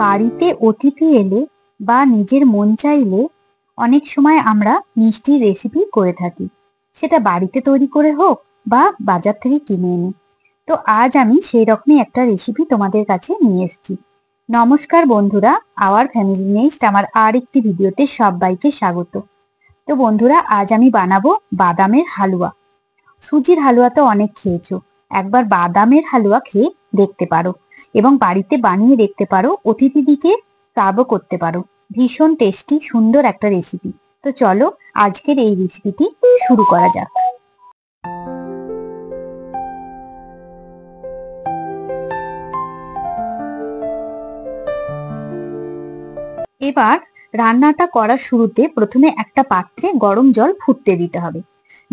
বাড়িতে অতিথি এলে বা নিজের মন চাইলে অনেক সময় আমরা মিষ্টির রেসিপি করে থাকি, সেটা বাড়িতে তৈরি করে হোক বা বাজার থেকে কিনে এনে। তো আজ আমি সেই রকমই একটা রেসিপি তোমাদের কাছে নিয়ে এসেছি। নমস্কার বন্ধুরা, আওয়ার ফ্যামিলি নেস্ট আমার আর একটি ভিডিওতে সবাইকে স্বাগত। তো বন্ধুরা, আজ আমি বানাবো বাদামের হালুয়া। সুজির হালুয়া তো অনেক খেয়েছো, একবার বাদামের হালুয়া খেয়ে দেখতে পারো এবং বাড়িতে বানিয়ে দেখতে পারো, অতিথিদিকে সার্ভও করতে পারো। ভীষণ টেস্টি সুন্দর একটা রেসিপি। তো চলো আজকের এই রেসিপিটি শুরু করা যাক। এবার রান্নাটা করার শুরুতে প্রথমে একটা পাত্রে গরম জল ফুটতে দিতে হবে।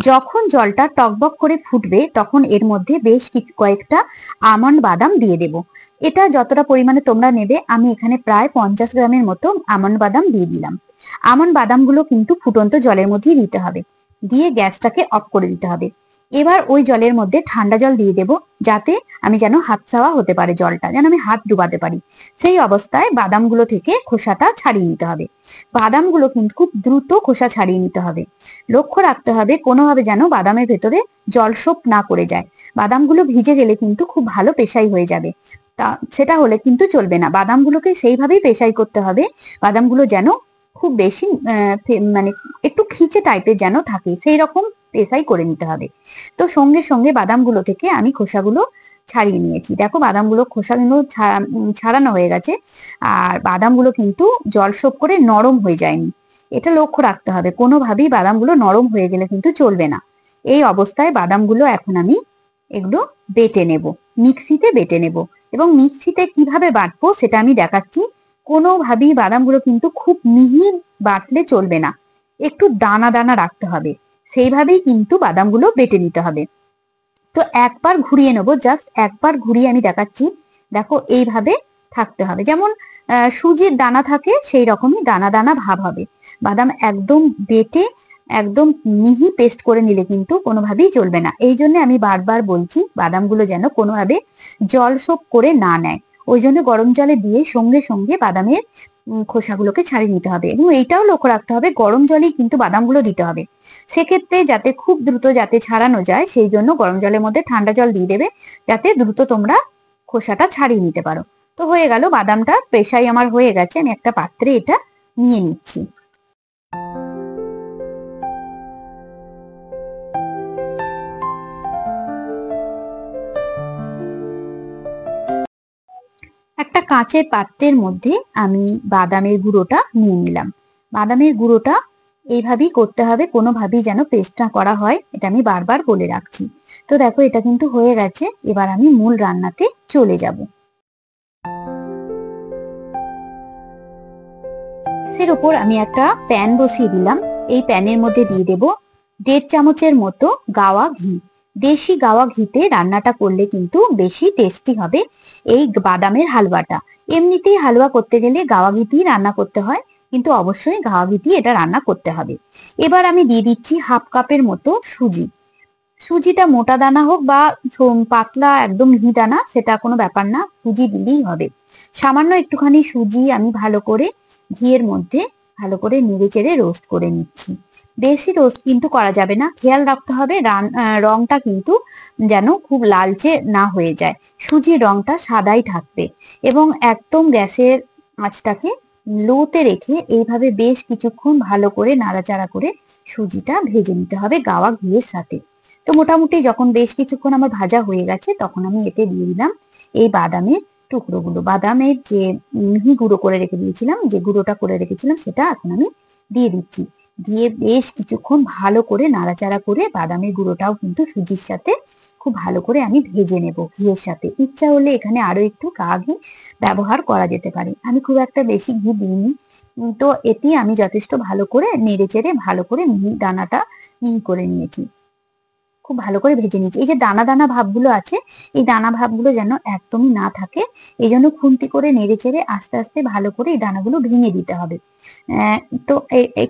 যখন জলটা টকবক করে ফুটবে তখন এর মধ্যে বেশ কয়েকটা আমন্ড বাদাম দিয়ে দেব। এটা যতটা পরিমাণে তোমরা নেবে, আমি এখানে প্রায় 50 গ্রামের মতো আমন্ড বাদাম দিয়ে দিলাম। আমন্ড বাদামগুলো কিন্তু ফুটন্ত জলের মধ্যেই দিতে হবে, দিয়ে গ্যাসটাকে অফ করে দিতে হবে। এবার ওই জলের মধ্যে ঠান্ডা জল দিয়ে দেব, যাতে আমি যেন হাত ছাওয়া হতে পারে, জলটা যেন আমি হাত ডুবাতে পারি। সেই অবস্থায় বাদামগুলো থেকে খোসাটা ছাড়িয়ে নিতে হবে। বাদামগুলো কিন্তু খুব দ্রুত খোসা ছাড়িয়ে নিতে হবে। লক্ষ্য রাখতে হবে কোনোভাবে যেন বাদামের ভেতরে জলসোপ না করে যায়। বাদামগুলো ভিজে গেলে কিন্তু খুব ভালো পেশাই হয়ে যাবে, তা সেটা হলে কিন্তু চলবে না। বাদামগুলোকে সেইভাবেই পেশাই করতে হবে, বাদামগুলো যেন খুব বেশি মানে একটু খিচে টাইপের যেন থাকে, সেই রকম পেশাই করে নিতে হবে। তো সঙ্গে সঙ্গে বাদামগুলো থেকে আমি খোসাগুলো ছাড়িয়ে নিয়েছি। দেখো বাদামগুলো খোসাগুলো ছাড়ানো হয়ে গেছে, আর বাদামগুলো কিন্তু জলসোপ করে নরম হয়ে যায়নি। এটা লক্ষ্য রাখতে হবে, কোনোভাবেই বাদামগুলো নরম হয়ে গেলে কিন্তু চলবে না। এই অবস্থায় বাদামগুলো এখন আমি এগুলো বেটে নেব, মিক্সিতে বেটে নেব। এবং মিক্সিতে কিভাবে বাটবো সেটা আমি দেখাচ্ছি। কোনোভাবেই বাদামগুলো কিন্তু খুব মিহি বাটলে চলবে না, একটু দানা দানা রাখতে হবে, সেইভাবেই কিন্তু বাদামগুলো বেটে নিতে হবে। তো একবার ঘুরিয়ে নেবো, জাস্ট একবার ঘুরিয়ে আমি দেখাচ্ছি। দেখো এইভাবে থাকতে হবে, যেমন সুজির দানা থাকে সেই রকমই দানা দানা ভাব হবে। বাদাম একদম বেটে একদম মিহি পেস্ট করে নিলে কিন্তু কোনোভাবেই চলবে না। এই জন্য আমি বারবার বলছি বাদামগুলো যেন কোনোভাবে জলসোপ করে না নেয়। ওই জন্য গরম জলে দিয়ে সঙ্গে সঙ্গে বাদামের খোসাগুলোকে ছাড়িয়ে নিতে হবে। এবং এইটাও লক্ষ্য রাখতে হবে গরম জলেই কিন্তু বাদামগুলো দিতে হবে, সেক্ষেত্রে যাতে খুব দ্রুত যাতে ছাড়ানো যায় সেই জন্য গরম জলের মধ্যে ঠান্ডা জল দিয়ে দেবে, যাতে দ্রুত তোমরা খোসাটা ছাড়িয়ে নিতে পারো। তো হয়ে গেল, বাদামটা পেশাই আমার হয়ে গেছে, আমি একটা পাত্রে এটা নিয়ে নিচ্ছি। একটা কাঁচের পাত্রের মধ্যে আমি বাদামের গুঁড়োটা নিয়ে নিলাম। বাদামের গুঁড়োটা এইভাবেই করতে হবে, কোনোভাবেই যেন পেস্ট না করা হয়, এটা আমি বারবার বলে রাখছি। তো দেখো এটা কিন্তু হয়ে গেছে, এবার আমি মূল রান্নাতে চলে যাব। গ্যাসের উপর আমি একটা প্যান বসিয়ে দিলাম। এই প্যানের মধ্যে দিয়ে দেব 1.5 চামচের মতো গাওয়া ঘি। দেশি গাওয়া ঘিতে রান্নাটা করলে কিন্তু বেশি টেস্টি হবে এই বাদামের হালুয়াটা। এমনিতেই হালুয়া করতে গেলে গাওয়া ঘিতেই রান্না করতে হয়, কিন্তু অবশ্যই গাওয়া ঘিতেই এটা রান্না করতে হবে। এবার আমি দিয়ে দিচ্ছি 1/2 কাপের মতো সুজি। সুজিটা মোটা দানা হোক বা পাতলা একদম মিহি দানা, সেটা কোনো ব্যাপার না, সুজি দিলেই হবে। সামান্য একটুখানি সুজি আমি ভালো করে ঘিয়ের মধ্যে ভালো করে নেড়ে চেড়ে রোস্ট করে নিচ্ছি। বেশি রোস্ট কিন্তু করা যাবে না, খেয়াল রাখতে হবে রংটা কিন্তু যেন খুব লালচে না হয়ে যায়, সুজির রংটা সাদাই থাকবে। এবং একদম গ্যাসের আঁচটাকে লোতে রেখে এইভাবে বেশ কিছুক্ষণ ভালো করে নাড়াচাড়া করে সুজিটা ভেজে নিতে হবে গাওয়া ঘিয়ের সাথে। তো মোটামুটি যখন বেশ কিছুক্ষণ আমার ভাজা হয়ে গেছে তখন আমি এতে দিয়ে দিলাম এই বাদামের টুকরোগুলো। বাদামের যে মিহি গুঁড়ো করে রেখে দিয়েছিলাম, যে গুঁড়োটা করে রেখেছিলাম, সেটা এখন আমি দিয়ে দিচ্ছি। দিয়ে বেশ কিছুক্ষণ ভালো করে নাড়াচাড়া করে বাদামের গুঁড়োটাও কিন্তু সুজির সাথে খুব ভালো করে আমি ভেজে নেব ঘিয়ের সাথে। ইচ্ছা হলে এখানে আরো একটু গা ঘি ব্যবহার করা যেতে পারে, আমি খুব একটা বেশি ঘি দিইনি। তো এটি আমি যথেষ্ট ভালো করে নেড়ে চেড়ে ভালো করে মিহি দানাটা মিহি করে নিয়েছি। খুব ভালো করে ভেজে নিচ্ছি। এই যে দানা দানা ভাবগুলো আছে, এই দানা ভাবগুলো যেন একদমই না থাকে, এই জন্য খুন্তি করে নেড়ে চেড়ে আস্তে আস্তে ভালো করে এই দানাগুলো ভেঙে দিতে হবে। আহ, তো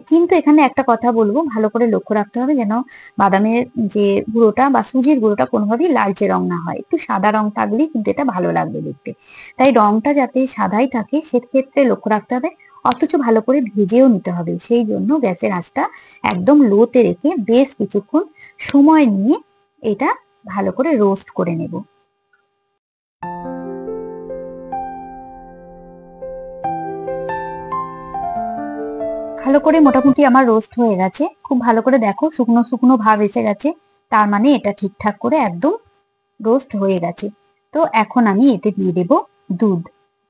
কিন্তু এখানে একটা কথা বলবো, ভালো করে লক্ষ্য রাখতে হবে যেন বাদামের যে গুঁড়োটা বা সুজির গুঁড়োটা কোনোভাবেই লালচে রং না হয়, একটু সাদা রং থাকলেই কিন্তু এটা ভালো লাগবে দেখতে। তাই রংটা যাতে সাদাই থাকে সেক্ষেত্রে লক্ষ্য রাখতে হবে, অথচ ভালো করে ভেজেও নিতে হবে। সেই জন্য গ্যাসের আঁচটা একদম লোতে রেখে বেশ কিছুক্ষণ সময় নিয়ে এটা ভালো করে রোস্ট করে নেব। ভালো করে মোটামুটি আমার রোস্ট হয়ে গেছে, খুব ভালো করে দেখো শুকনো শুকনো ভাব এসে গেছে, তার মানে এটা ঠিকঠাক করে একদম রোস্ট হয়ে গেছে। তো এখন আমি এতে দিয়ে দেব দুধ।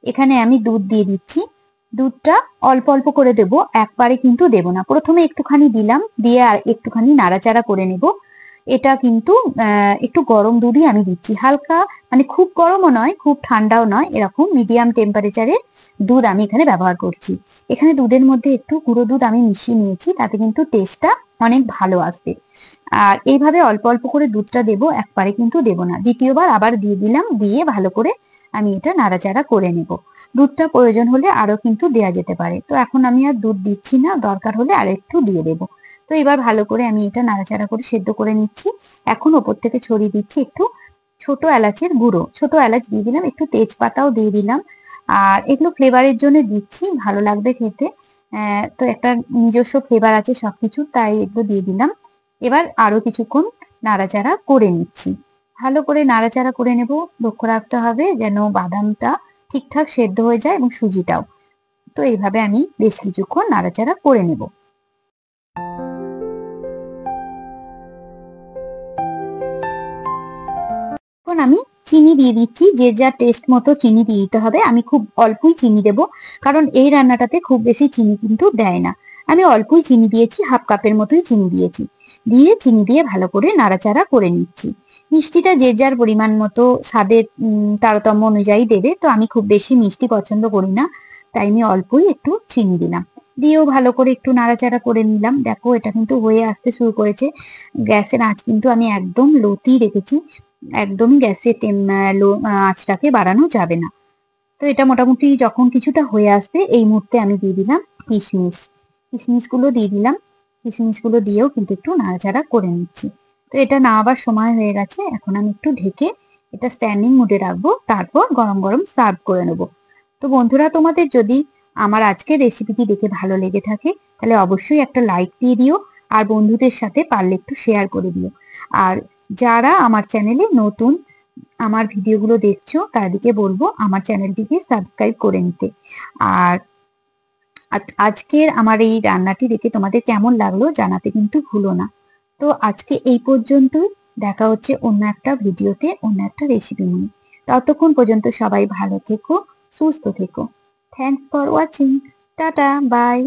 এখানে আমি দুধ দিয়ে দিচ্ছি। দুধটা অল্প অল্প করে দেব, একবারে কিন্তু দেব না। প্রথমে একটুখানি দিলাম, দিয়ে আর একটুখানি নাড়াচাড়া করে নেব। এটা কিন্তু একটু গরম দুধই আমি দিচ্ছি, হালকা, মানে খুব গরমও নয় খুব ঠান্ডাও নয়, এরকম মিডিয়াম টেম্পারেচারে দুধ আমি এখানে ব্যবহার করছি। এখানে দুধের মধ্যে একটু গুঁড়ো দুধ আমি মিশিয়ে নিয়েছি, তাতে কিন্তু টেস্টটা অনেক ভালো আসবে। আর এইভাবে অল্প অল্প করে দুধটা দেবো, একবারে কিন্তু দেব না। দ্বিতীয়বার আবার দিয়ে দিলাম, দিয়ে ভালো করে আমি এটা নাড়াচাড়া করে নেব। দুধটা প্রয়োজন হলে আরো কিন্তু দেয়া যেতে পারে, তো এখন আমি আর দুধ দিচ্ছি না, দরকার হলে আর একটু দিয়ে দেবো। তো এবার ভালো করে আমি এটা নাড়াচাড়া করে সেদ্ধ করে নিচ্ছি। এখন ওপর থেকে ছড়িয়ে দিচ্ছি একটু ছোট এলাচের গুঁড়ো, ছোট এলাচ দিয়ে দিলাম, একটু তেজপাতাও দিয়ে দিলাম। আর এগুলো ফ্লেভারের জন্য দিচ্ছি, ভালো লাগবে খেতে। তো একটা নিজস্ব ফ্লেভার আছে সবকিছু, তাই এগুলো দিয়ে দিলাম। এবার আরো কিছুক্ষণ নাড়াচাড়া করে নিচ্ছি, ভালো করে নাড়াচাড়া করে নেব। লক্ষ্য রাখতে হবে যেন বাদামটা ঠিকঠাক সেদ্ধ হয়ে যায় এবং সুজিটাও। তো এইভাবে আমি বেশ কিছুক্ষণ নাড়াচাড়া করে নেব। এখন আমি চিনি দিয়ে দিচ্ছি, যে যা টেস্ট মতো চিনি দিয়ে দিতে হবে। আমি খুব অল্পই চিনি দেব, কারণ এই রান্নাটাতে খুব বেশি চিনি কিন্তু দেয় না। আমি অল্পই চিনি দিয়েছি, হাফ কাপের মতোই চিনি দিয়েছি। দিয়ে চিনি দিয়ে ভালো করে নাড়াচাড়া করে নিচ্ছি। মিষ্টিটা যে যার পরিমাণ মতো স্বাদের তারতম্য অনুযায়ী দেবে। তো আমি খুব বেশি মিষ্টি পছন্দ করি না, তাই আমি অল্পই একটু চিনি দিলাম। দিয়েও ভালো করে একটু নাড়াচাড়া করে নিলাম। দেখো এটা কিন্তু হয়ে আসতে শুরু করেছে। গ্যাসের আঁচ কিন্তু আমি একদম লোতেই রেখেছি, একদমই গ্যাসের আঁচটাকে বাড়ানো যাবে না। তো এটা মোটামুটি যখন কিছুটা হয়ে আসবে, এই মুহূর্তে আমি দিয়ে দিলাম কিশমিশ। কিশমিশ গুলো দিয়ে দিলাম। কিশমিশ গুলো দিয়েও কিন্তু একটু নাড়াচাড়া করে নিচ্ছি। তো এটা নামাবার সময় হয়ে গেছে, এখন আমি একটু ঢেকে এটা স্ট্যান্ডিং মুডে রাখবো, তারপর গরম গরম সার্ভ করে নেবো। তো বন্ধুরা, তোমাদের যদি আমার আজকের রেসিপিটি দেখে ভালো লেগে থাকে, তাহলে অবশ্যই একটা লাইক দিয়ে দিও, আর বন্ধুদের সাথে পারলে একটু শেয়ার করে দিও। আর যারা আমার চ্যানেলে নতুন আমার ভিডিওগুলো দেখছো, তাদেরকে বলবো আমার চ্যানেলটিকে সাবস্ক্রাইব করে নিতে। আর আজকের আমার এই রান্নাটি দেখে তোমাদের কেমন লাগলো জানাতে কিন্তু ভুলো না। তো আজকে এই পর্যন্তই, দেখা হচ্ছে অন্য একটা ভিডিওতে অন্য একটা রেসিপি নিয়ে। ততক্ষণ পর্যন্ত সবাই ভালো থেকো, সুস্থ থেকো। Thanks for watching. Tata, by.